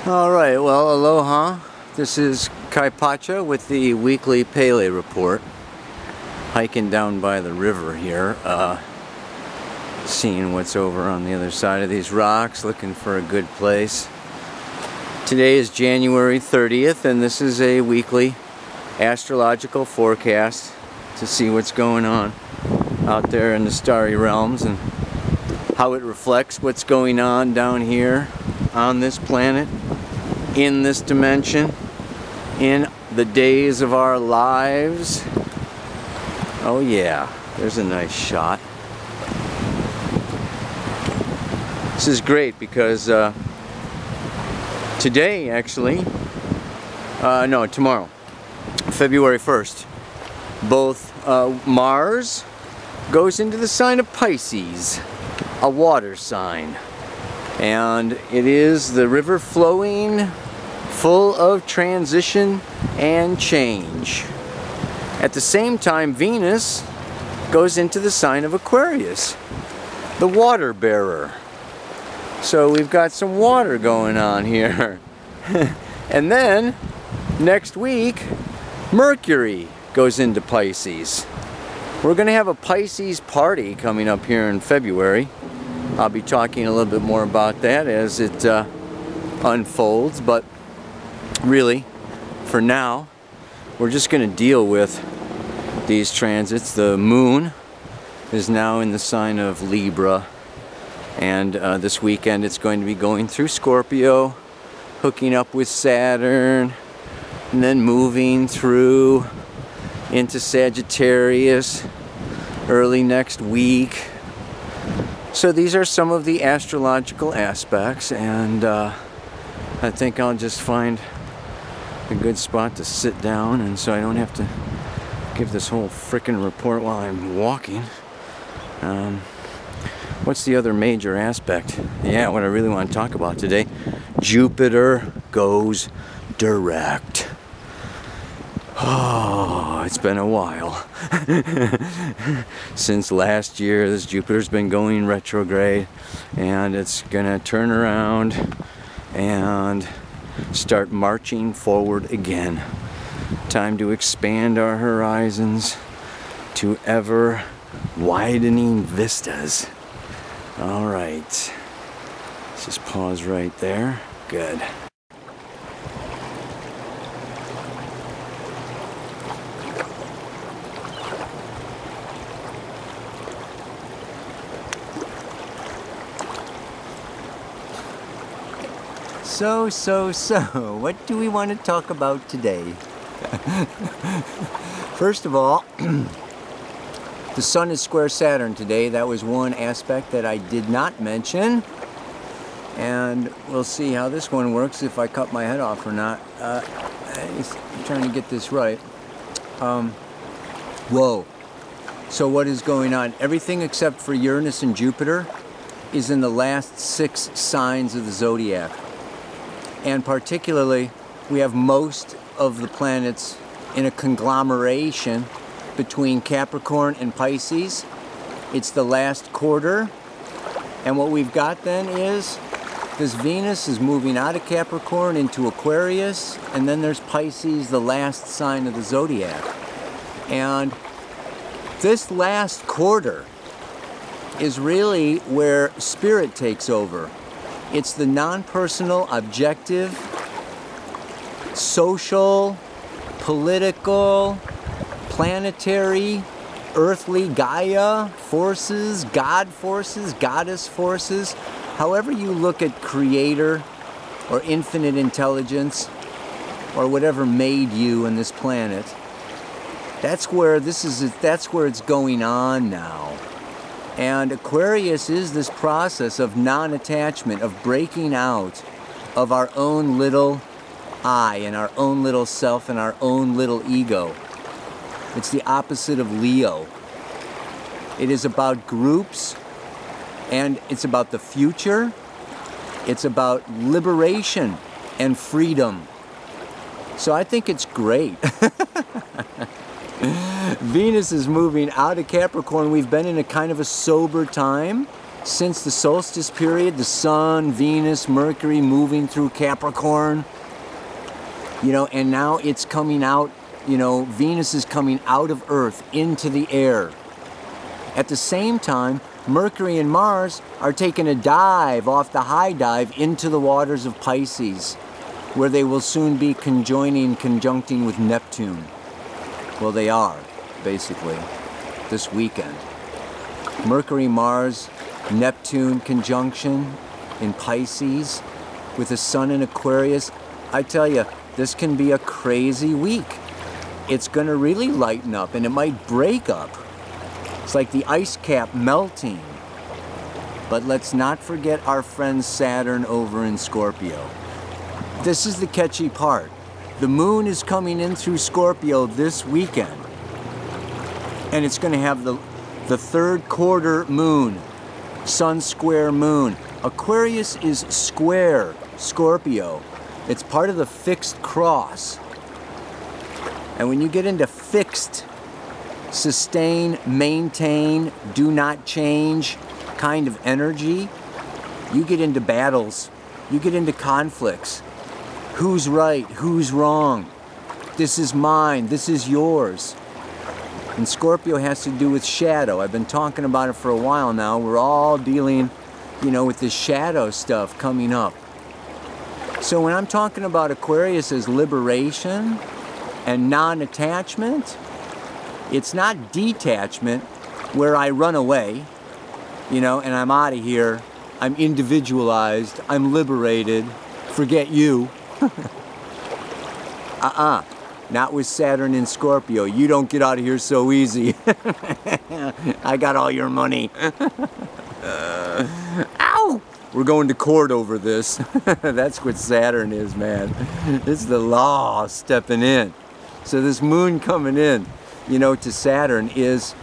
Alright, well, aloha. This is Kaipacha with the weekly Pele report. Hiking down by the river here, seeing what's over on the other side of these rocks, looking for a good place. Today is January 30th, and this is a weekly astrological forecast to see what's going on out there in the starry realms and how it reflects what's going on down here on this planet, in this dimension, in the days of our lives. Oh yeah, there's a nice shot. This is great because today actually, no, tomorrow, February 1st, both Mars goes into the sign of Pisces, a water sign. And it is the river flowing, full of transition and change. At the same time, Venus goes into the sign of Aquarius, the water bearer. So we've got some water going on here. And then, next week, Mercury goes into Pisces. We're going to have a Pisces party coming up here in February. I'll be talking a little bit more about that as it unfolds, but really, for now, we're just going to deal with these transits. The moon is now in the sign of Libra, and this weekend it's going to be going through Scorpio, hooking up with Saturn, and then moving through into Sagittarius early next week. So these are some of the astrological aspects, and I think I'll just find a good spot to sit down, and so I don't have to give this whole frickin' report while I'm walking. What's the other major aspect? Yeah, what I really want to talk about today. Jupiter goes direct. Oh, it's been a while. Since last year, this Jupiter's been going retrograde, and it's gonna turn around and start marching forward again. Time to expand our horizons to ever widening vistas. All right, let's just pause right there. Good. So, what do we want to talk about today? First of all, the Sun is square Saturn today. That was one aspect that I did not mention. And we'll see how this one works, if I cut my head off or not. I'm trying to get this right. Whoa. So what is going on? Everything except for Uranus and Jupiter is in the last 6 signs of the zodiac. And particularly, we have most of the planets in a conglomeration between Capricorn and Pisces. It's the last quarter. And what we've got then is this Venus is moving out of Capricorn into Aquarius, and then there's Pisces, the last sign of the zodiac. And this last quarter is really where spirit takes over. It's the non-personal, objective, social, political, planetary, earthly Gaia forces, God forces, goddess forces. However you look at creator or infinite intelligence or whatever made you and this planet, that's where it's going on now. And Aquarius is this process of non-attachment, of breaking out of our own little I and our own little self and our own little ego. It's the opposite of Leo. It is about groups, and it's about the future. It's about liberation and freedom. So I think it's great. Venus is moving out of Capricorn. We've been in a kind of a sober time. since the solstice period, the Sun, Venus, Mercury moving through Capricorn, you know, and now it's coming out, you know, Venus is coming out of Earth into the air. At the same time, Mercury and Mars are taking a dive off the high dive into the waters of Pisces, where they will soon be conjuncting with Neptune. Well, they are, basically, this weekend. Mercury, Mars, Neptune conjunction in Pisces with the Sun in Aquarius. I tell you, this can be a crazy week. It's going to really lighten up, and it might break up. It's like the ice cap melting. But let's not forget our friend Saturn over in Scorpio. This is the catchy part. The moon is coming in through Scorpio this weekend. And it's going to have the third quarter moon, Sun square moon. Aquarius is square Scorpio. It's part of the fixed cross. And when you get into fixed, sustain, maintain, do not change kind of energy, you get into battles, you get into conflicts. Who's right? Who's wrong? This is mine, this is yours. And Scorpio has to do with shadow. I've been talking about it for a while now. We're all dealing, you know, with this shadow stuff coming up. So when I'm talking about Aquarius as liberation and non-attachment, it's not detachment where I run away, you know, and I'm out of here. I'm individualized. I'm liberated. Forget you. Not with Saturn in Scorpio. You don't get out of here so easy. I got all your money. Ow! We're going to court over this. That's what Saturn is, man. It's the law stepping in. So this moon coming in, you know, to Saturn is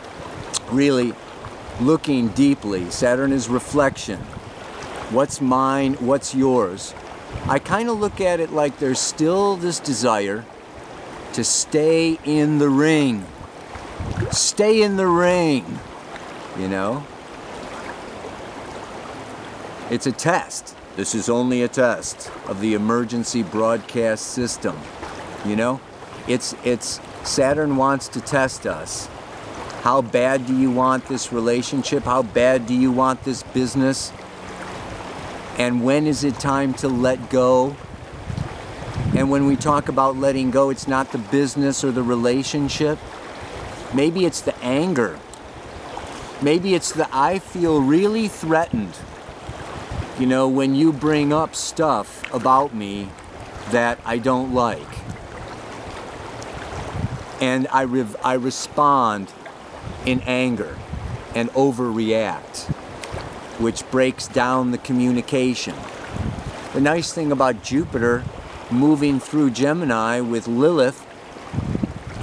really looking deeply. Saturn is reflection. What's mine? What's yours? I kind of look at it like there's still this desire to stay in the ring. Stay in the ring, you know? It's a test. This is only a test of the emergency broadcast system, you know? It's Saturn wants to test us. How bad do you want this relationship? How bad do you want this business? And when is it time to let go? And when we talk about letting go, it's not the business or the relationship. Maybe it's the anger. Maybe it's the I feel really threatened. You know, when you bring up stuff about me that I don't like. And I respond in anger and overreact, which breaks down the communication. The nice thing about Jupiter moving through Gemini with Lilith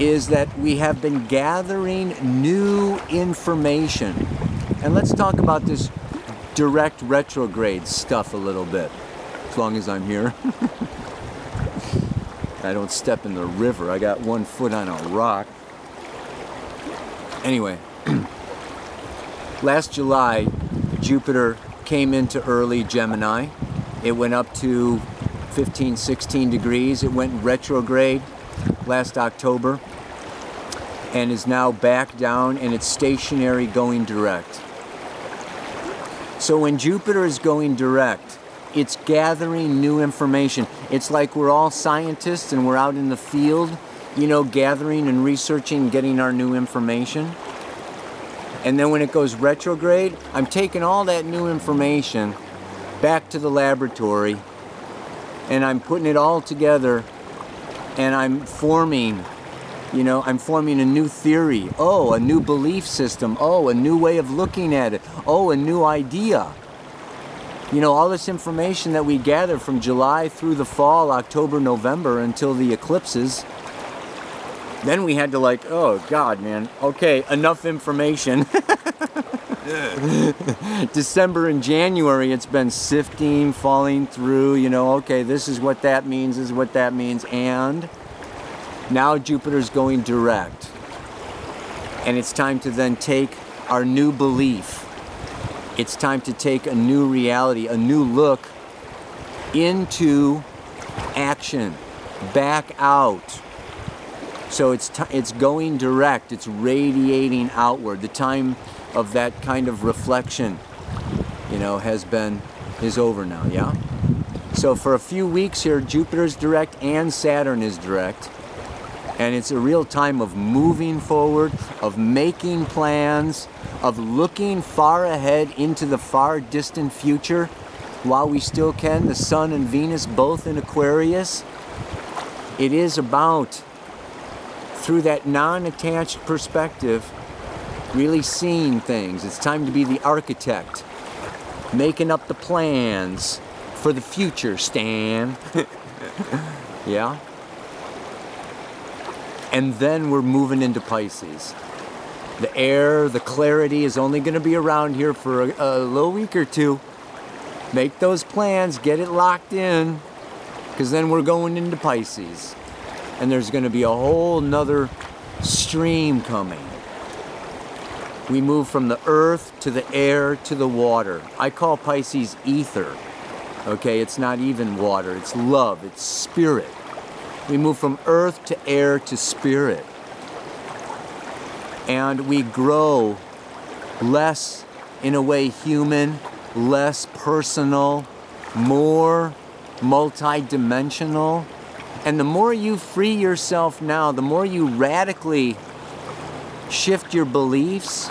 is that we have been gathering new information. And let's talk about this direct retrograde stuff a little bit, as long as I'm here. I don't step in the river. I got one foot on a rock. Anyway, last July, Jupiter came into early Gemini. It went up to 15, 16 degrees. It went retrograde last October and is now back down, and it's stationary going direct. So when Jupiter is going direct, it's gathering new information. It's like we're all scientists and we're out in the field, you know, gathering and researching, getting our new information. And then when it goes retrograde, I'm taking all that new information back to the laboratory and I'm putting it all together and I'm forming, you know, I'm forming a new theory. Oh, a new belief system. Oh, a new way of looking at it. Oh, a new idea. You know, all this information that we gather from July through the fall, October, November, until the eclipses. Then we had to like, oh God, man, okay, enough information. December and January, it's been sifting, falling through, you know, okay, this is what that means, this is what that means, and now Jupiter's going direct. And it's time to then take our new belief It's time to take a new reality, a new look into action, back out. So it's going direct, it's radiating outward. The time of that kind of reflection, you know, is over now, yeah? So for a few weeks here, Jupiter's direct and Saturn is direct. And it's a real time of moving forward, of making plans, of looking far ahead into the far distant future while we still can. The Sun and Venus both in Aquarius. It is about, through that non-attached perspective, really seeing things. It's time to be the architect, making up the plans for the future, Stan. Yeah? And then we're moving into Pisces. The air, the clarity is only going to be around here for a little week or two. Make those plans, get it locked in, because then we're going into Pisces. And there's going to be a whole nother stream coming. We move from the earth to the air to the water. I call Pisces ether. Okay, it's not even water, it's love, it's spirit. We move from earth to air to spirit. And we grow less, in a way, human, less personal, more multi-dimensional. And the more you free yourself now, the more you radically shift your beliefs.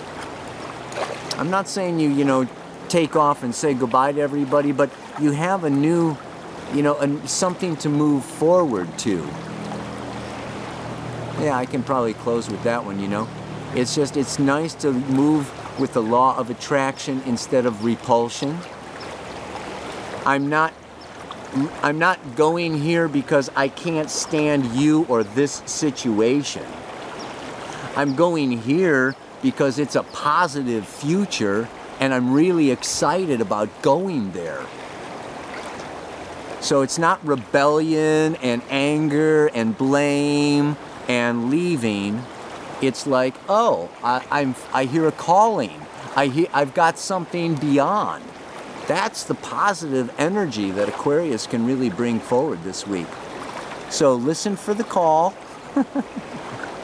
I'm not saying you know, take off and say goodbye to everybody, but you have a new, you know, something to move forward to. Yeah, I can probably close with that one, you know. It's just, it's nice to move with the law of attraction instead of repulsion. I'm not going here because I can't stand you or this situation. I'm going here because it's a positive future and I'm really excited about going there. So it's not rebellion and anger and blame and leaving. It's like, oh, I hear a calling. I've got something beyond. That's the positive energy that Aquarius can really bring forward this week. So listen for the call.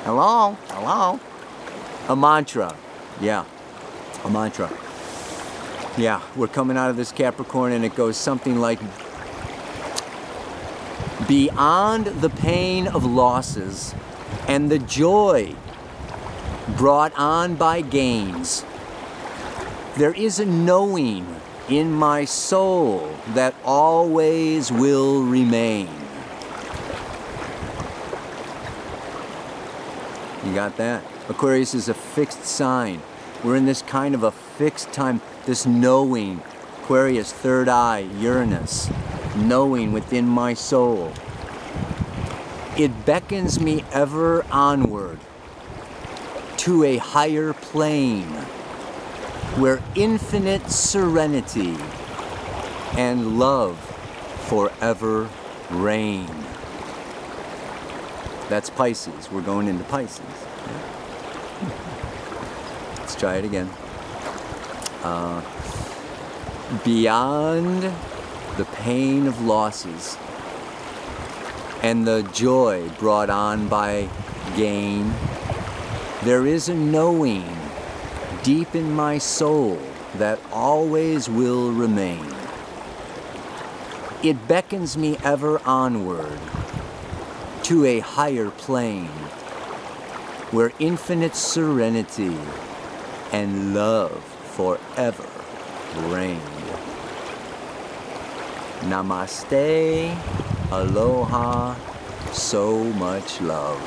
Hello, hello. A mantra, yeah, a mantra. Yeah, we're coming out of this Capricorn and it goes something like, beyond the pain of losses and the joy brought on by gains, there is a knowing in my soul that always will remain. You got that? Aquarius is a fixed sign. We're in this kind of a fixed time, this knowing. Aquarius, third eye, Uranus, knowing within my soul. It beckons me ever onward to a higher plane where infinite serenity and love forever reign. That's Pisces. We're going into Pisces. Let's try it again. Beyond the pain of losses and the joy brought on by gain, there is a knowing deep in my soul that always will remain. It beckons me ever onward to a higher plane where infinite serenity and love forever reign. Namaste, aloha, so much love.